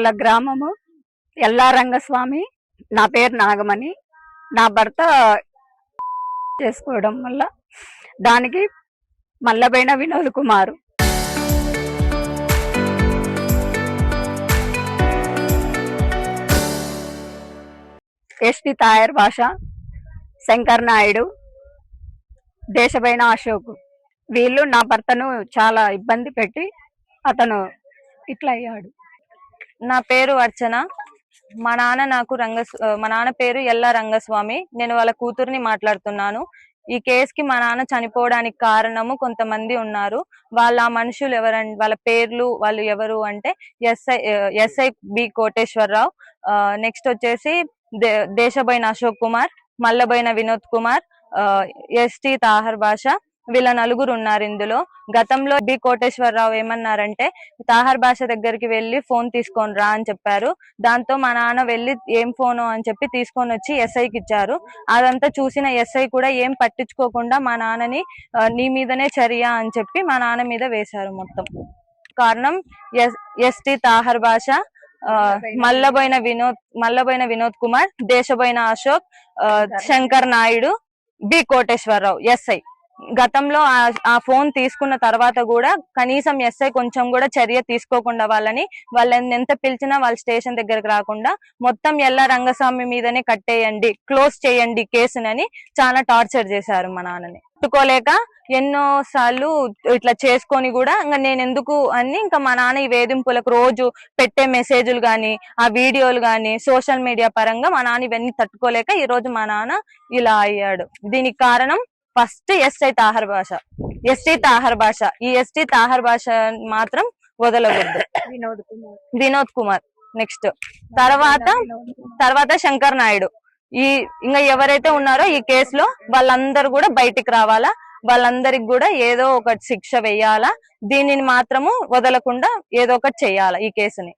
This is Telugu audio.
వాళ్ళ గ్రామము ఎల్లారంగస్వామి. నా పేరు నాగమణి. నా భర్త చేసుకోవడం వల్ల దానికి మల్లబైన వినోద్ కుమార్. ఎస్టీ తాయర్ భాష, శంకర్ నాయుడు, దేశబైన అశోక్. వీళ్ళు నా భర్తను చాలా ఇబ్బంది పెట్టి అతను ఇట్లా అయ్యాడు. నా పేరు అర్చన. మా నాన్న పేరు ఎల్లా రంగస్వామి. నేను వాళ్ళ కూతుర్ని మాట్లాడుతున్నాను. ఈ కేసుకి మా నాన్న చనిపోవడానికి కారణము కొంతమంది ఉన్నారు. వాళ్ళ మనుషులు ఎవరంటే, వాళ్ళ పేర్లు వాళ్ళు ఎవరు అంటే ఎస్ఐ బి కోటేశ్వరరావు, నెక్స్ట్ వచ్చేసి దేశబైన అశోక్ కుమార్, మల్లబైన వినోద్ కుమార్, ఎస్టీ తాహర్ భాష. వీళ్ళ నలుగురు ఉన్నారు ఇందులో. గతంలో బి కోటేశ్వరరావు ఏమన్నారంటే, తాహర్ భాష దగ్గరికి వెళ్లి ఫోన్ తీసుకొని రా అని చెప్పారు. దాంతో మా నాన్న వెళ్లి ఏం ఫోను అని చెప్పి తీసుకొని వచ్చి ఎస్ఐకి ఇచ్చారు. అదంతా చూసిన ఎస్ఐ కూడా ఏం పట్టించుకోకుండా మా నాన్నని నీ మీదనే చర్య అని చెప్పి మా నాన్న మీద వేశారు. మొత్తం కారణం ఎస్టీ తాహర్ భాష, మల్లబైన వినోద్ కుమార్, దేశబైన అశోక్, శంకర్ నాయుడు, బి కోటేశ్వరరావు ఎస్ఐ. గతంలో ఆ ఫోన్ తీసుకున్న తర్వాత కూడా కనీసం ఎస్ఐ కొంచెం కూడా చర్య తీసుకోకుండా వాళ్ళని ఎంత పిలిచినా వాళ్ళ స్టేషన్ దగ్గరకు రాకుండా మొత్తం ఎల్లా రంగస్వామి మీదనే కట్టేయండి, క్లోజ్ చేయండి కేసునని చాలా టార్చర్ చేశారు మా నాన్నని. పట్టుకోలేక ఎన్నో సార్లు ఇట్లా చేసుకొని కూడా ఇంకా నేను ఎందుకు అని ఇంకా మా నాన్న ఈ వేధింపులకు రోజు పెట్టే మెసేజ్లు గాని, ఆ వీడియోలు గాని, సోషల్ మీడియా పరంగా మా నాన్న ఇవన్నీ తట్టుకోలేక ఈ రోజు మా నాన్న ఇలా అయ్యాడు. దీనికి కారణం ఫస్ట్ ఎస్టీ తాహర్ భాష. ఈ ఎస్టీ తాహర్ భాష మాత్రం వదలకూడదు. వినోద్ కుమార్ నెక్స్ట్, తర్వాత శంకర్ నాయుడు. ఇంకా ఎవరైతే ఉన్నారో ఈ కేసులో వాళ్ళందరూ కూడా బయటికి రావాలా. వాళ్ళందరికి కూడా ఏదో ఒక శిక్ష వేయాలా. దీనిని మాత్రము వదలకుండా ఏదో ఒకటి చెయ్యాలా ఈ కేసుని.